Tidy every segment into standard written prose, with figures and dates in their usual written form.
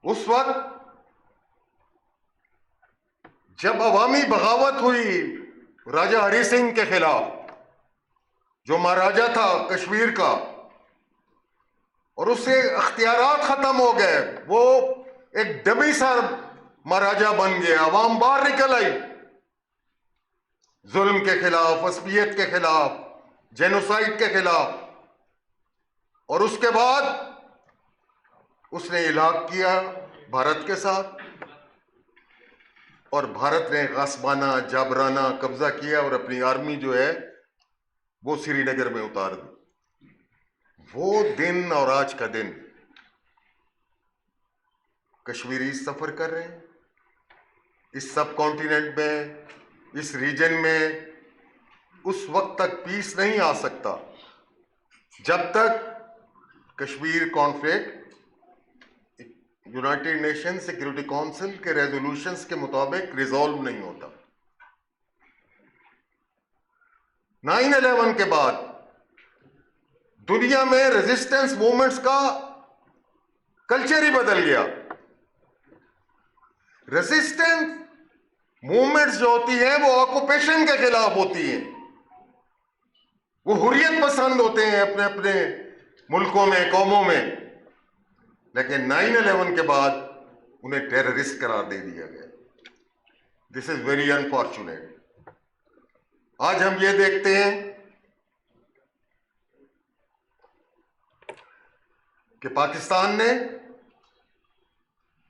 اس وقت جب عوامی بغاوت ہوئی راجہ ہری سنگھ کے خلاف، جو مہاراجا تھا کشمیر کا، اور اس سے اختیارات ختم ہو گئے، وہ ایک ڈمی سا مہاراجا بن گیا، عوام باہر نکل آئی ظلم کے خلاف، عصبیت کے خلاف، جینوسائیڈ کے خلاف، اور اس کے بعد اس نے الحاق کیا بھارت کے ساتھ، اور بھارت نے غصبانہ جابرانہ قبضہ کیا اور اپنی آرمی جو ہے وہ سری نگر میں اتار دی۔ وہ دن اور آج کا دن کشمیری سفر کر رہے ہیں اس سب کانٹیننٹ میں، اس ریجن میں۔ اس وقت تک پیس نہیں آ سکتا جب تک Kashmir conflict United nation security council کے ریزولوشنز کے مطابق ریزالو نہیں ہوتا۔ 9/11 کے بعد دنیا میں ریزسٹنس موومنٹس کا کلچر ہی بدل گیا۔ ریزسٹنس موومنٹس جو ہوتی ہیں وہ آکوپیشن کے خلاف ہوتی ہیں، وہ حریت پسند ہوتے ہیں اپنے اپنے ملکوں میں، قوموں میں، لیکن 9/11 کے بعد انہیں ٹیررسٹ قرار دے دیا گیا۔ دس از ویری انفارچونیٹ۔ آج ہم یہ دیکھتے ہیں کہ پاکستان نے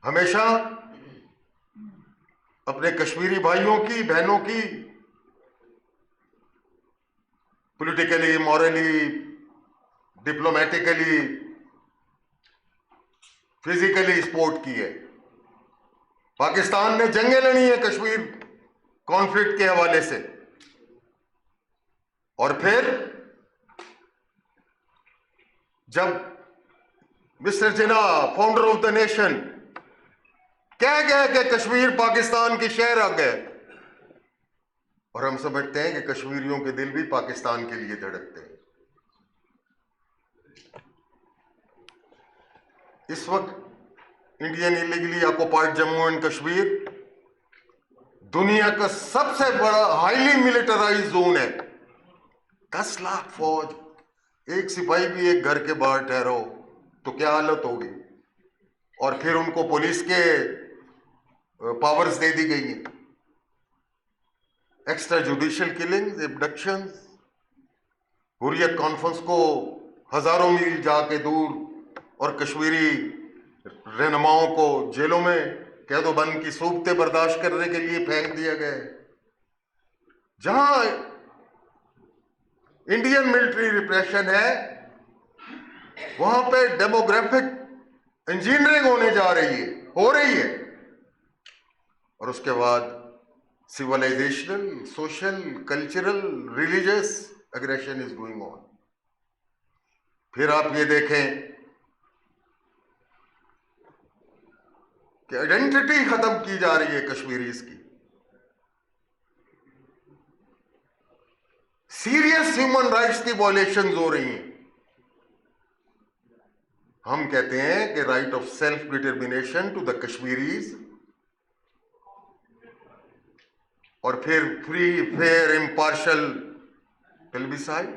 ہمیشہ اپنے کشمیری بھائیوں کی، بہنوں کی پولیٹیکلی، مورلی، ڈپلومیٹیکلی، فزیکلی سپورٹ کی ہے۔ پاکستان نے جنگیں لڑی ہیں کشمیر کانفلکٹ کے حوالے سے، اور پھر جب mister Jinnah founder of the nation کہہ گئے کہ کشمیر پاکستان کی شہر آ گئے، اور ہم سمجھتے ہیں کہ کشمیریوں کے دل بھی پاکستان کے لیے دھڑکتے ہیں۔ اس وقت Indian illegally occupied Jammu and Kashmir دنیا کا سب سے بڑا ہائیلی ملٹرائز زون ہے۔ 10 لاکھ فوج، ایک سپاہی بھی ایک گھر کے باہر ٹھہرو تو کیا حالت ہوگی؟ اور پھر ان کو پولیس کے پاورز دے دی گئی ہیں، ایکسٹرا جوڈیشل کلنگز، ایبڈکشنز، حریت کانفرنس کو ہزاروں میل جا کے دور اور کشمیری رہنماؤں کو جیلوں میں قید و بند کی صورتیں برداشت کرنے کے لیے پھینک دیا گیا ہے۔ جہاں انڈین ملٹری ریپریشن ہے وہاں پہ ڈیموگرافک انجینئرنگ ہونے جا رہی ہے، ہو رہی ہے، اور اس کے بعد civilizational, social, cultural, religious aggression is going on. پھر آپ یہ دیکھیں کہ آئیڈینٹی ختم کی جا رہی ہے کشمیریز کی۔ سیریس ہیومن رائٹس کی وائلیشنز ہو رہی ہیں۔ ہم کہتے ہیں کہ right of self determination to the Kashmiris, اور پھر فری، فیئر، امپارشل پلبیسائٹ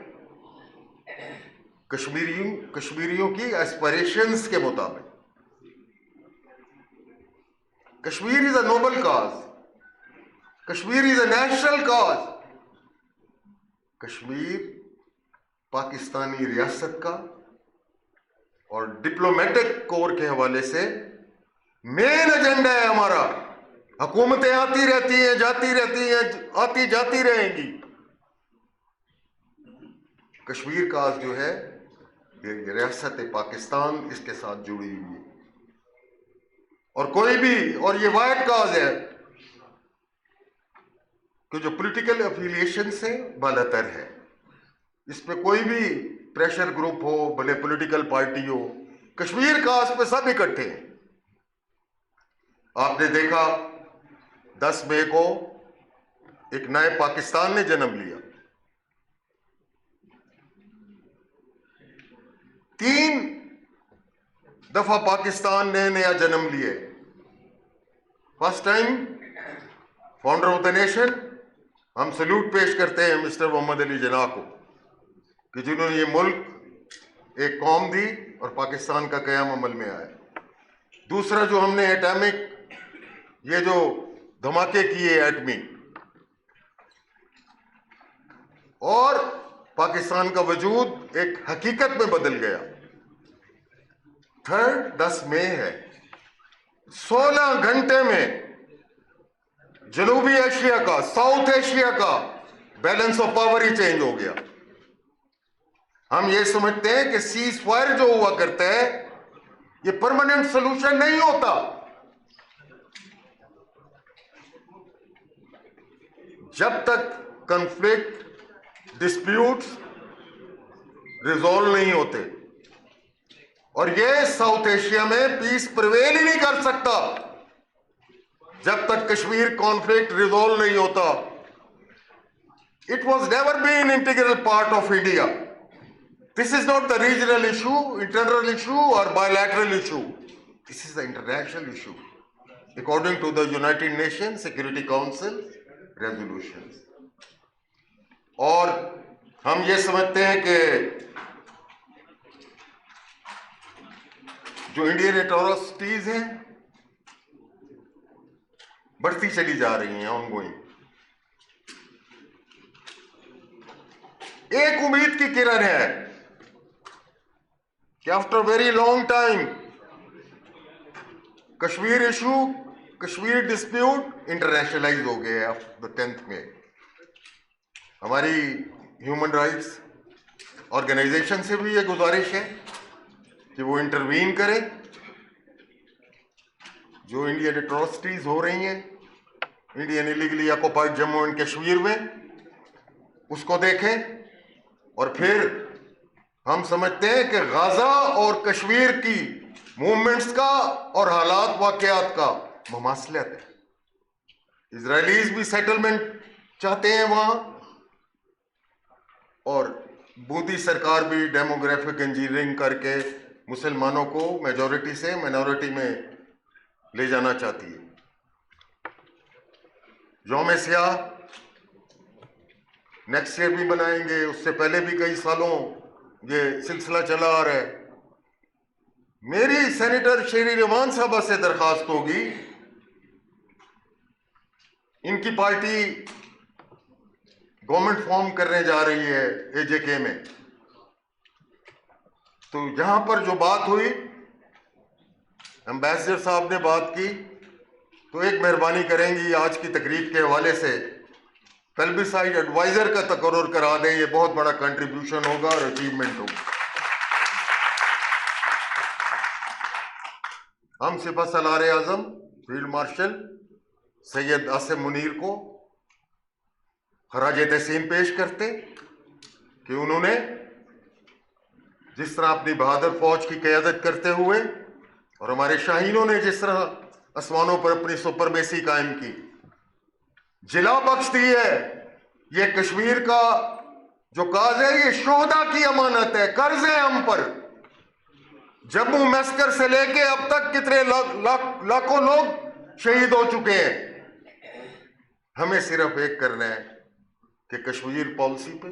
کشمیریوں کی ایسپریشنز کے مطابق۔ کشمیر از a noble cause, Kashmir is a national cause. Kashmir Pakistani ریاست کا اور ڈپلومیٹک کور کے حوالے سے مین ایجنڈا ہے ہمارا۔ حکومتیں آتی رہتی ہیں، جاتی رہتی ہیں، آتی جاتی رہیں گی۔ کشمیر کاز جو ہے یہ ریاست پاکستان اس کے ساتھ جڑی ہوئی ہے، اور کوئی بھی، اور یہ واحد کاز ہے کہ جو پولیٹیکل افیلیشن سے بالاتر ہے۔ اس پہ کوئی بھی پریشر گروپ ہو، بھلے پولیٹیکل پارٹی ہو، کشمیر کاز پہ سب اکٹھے ہیں۔ آپ نے دیکھا 10 مئی کو ایک نئے پاکستان نے جنم لیا۔ 3 دفعہ پاکستان نے نیا جنم لیے. First time founder of the nation. ہم سلوٹ پیش کرتے ہیں مسٹر محمد علی جناح کو کہ جنہوں نے یہ ملک ایک قوم دی اور پاکستان کا قیام عمل میں آیا. دوسرا جو ہم نے ایٹامک یہ جو دھماکے کیے ایٹمی اور پاکستان کا وجود ایک حقیقت میں بدل گیا. 10 مئی ہے. 16 گھنٹے میں جنوبی ایشیا کا ساؤتھ ایشیا کا balance of power he change ہو گیا. ہم یہ سمجھتے ہیں کہ سیز فائر جو ہوا کرتا ہے یہ پرماننٹ سولوشن نہیں ہوتا. جب تک کنفلکٹ ڈسپیوٹس ریزالو نہیں ہوتے اور یہ ساؤتھ ایشیا میں پیس پریویل ہی نہیں کر سکتا جب تک کشمیر کانفلکٹ ریزالو نہیں ہوتا. It was never been integral part of India. This is not the regional issue, internal issue or bilateral issue. This is the international issue according to the United Nations Security Council resolutions. اور ہم یہ سمجھتے ہیں کہ جو Indian ایٹراسٹیز ہیں بڑھتی چلی جا رہی ہیں آن گوئنگ. ایک امید کی کرن ہے کہ after very long time Kashmir issue Kashmir dispute internationalize ہو گیا آفٹر the 10th May. ہماری ہیومن رائٹس آرگنائزیشن سے بھی یہ گزارش ہے کہ وہ انٹروین کرے. جو انڈین ایٹراسٹیز ہو رہی ہیں Indian illegally occupied Jammu and Kashmir میں اس کو دیکھیں. اور پھر ہم سمجھتے ہیں کہ غزہ اور کشمیر کی موومنٹس کا اور حالات واقعات کا مماثلت ہے. اسرائیلیز بھی سیٹلمنٹ چاہتے ہیں وہاں اور مودی سرکار بھی ڈیموگرافک انجینئرنگ کر کے مسلمانوں کو میجورٹی سے مائنورٹی میں لے جانا چاہتی ہے. یوم سیاہ نیکسٹ ایئر بھی منائیں گے. اس سے پہلے بھی کئی سالوں یہ سلسلہ چلا آ رہا ہے. میری سینیٹر شیری ریوان صاحبہ سے درخواست ہوگی, ان کی پارٹی گورنمنٹ فارم کرنے جا رہی ہے اے جے کے میں, تو یہاں پر جو بات ہوئی ایمبیسڈر صاحب نے بات کی, تو ایک مہربانی کریں گی آج کی تقریب کے حوالے سے پیلبیسائڈ ایڈوائزر کا تقرر کرا دیں. یہ بہت بڑا کنٹریبیوشن ہوگا اور اچیومنٹ ہوگا. ہم سپہ سالار اعظم فیلڈ مارشل سید عاصم منیر کو خراج تحسین پیش کرتے کہ انہوں نے جس طرح اپنی بہادر فوج کی قیادت کرتے ہوئے اور ہمارے شاہینوں نے جس طرح آسمانوں پر اپنی سپرمیسی قائم کی, جلا بخش دی ہے. یہ کشمیر کا جو کاز ہے یہ شہداء کی امانت ہے, قرض ہے ہم پر. جموں میسکر سے لے کے اب تک کتنے لاکھوں لوگ شہید ہو چکے ہیں. ہمیں صرف ایک کرنا ہے کہ کشمیر پالیسی پہ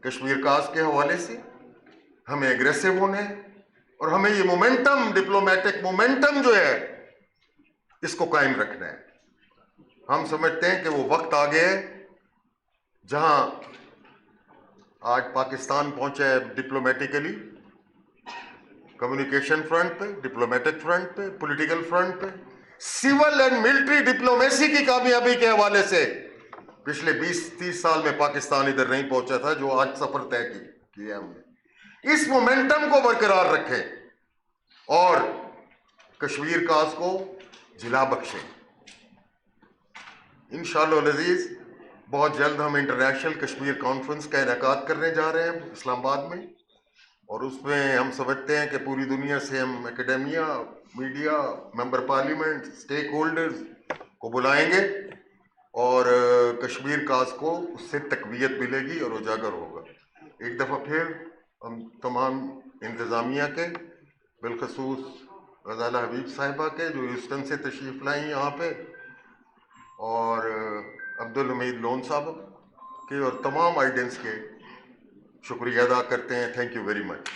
کشمیر کاز کے حوالے سے ہمیں اگریسو ہونا ہے اور ہمیں یہ مومنٹم ڈپلومیٹک مومنٹم جو ہے اس کو قائم رکھنا ہے. ہم سمجھتے ہیں کہ وہ وقت آ گیا ہے جہاں آج پاکستان پہنچا ہے ڈپلومیٹیکلی, کمیونیکیشن فرنٹ پہ, ڈپلومیٹک فرنٹ پہ, پولیٹیکل فرنٹ پہ, سول اینڈ ملٹری ڈپلومیسی کی کامیابی کے حوالے سے. پچھلے 20-30 سال میں پاکستان ادھر نہیں پہنچا تھا جو آج سفر طے کیا ہم نے. اس مومنٹم کو برقرار رکھیں اور کشمیر کاز کو جلا بخشیں. انشاءاللہ العزیز بہت جلد ہم انٹرنیشنل کشمیر کانفرنس کا انعقاد کرنے جا رہے ہیں اسلام آباد میں, اور اس میں ہم سمجھتے ہیں کہ پوری دنیا سے ہم academia, media, member parliament, stake holders کو بلائیں گے اور کشمیر کاز کو اس سے تقویت ملے گی اور اجاگر ہوگا. ایک دفعہ پھر ہم تمام انتظامیہ کے بالخصوص غزالہ حبیب صاحبہ کے جو ہیوسٹن سے تشریف لائیں یہاں پہ، اور عبدالحمید لون صاحب کے، اور تمام آئیڈینس کے شکریہ ادا کرتے ہیں. Thank you very much.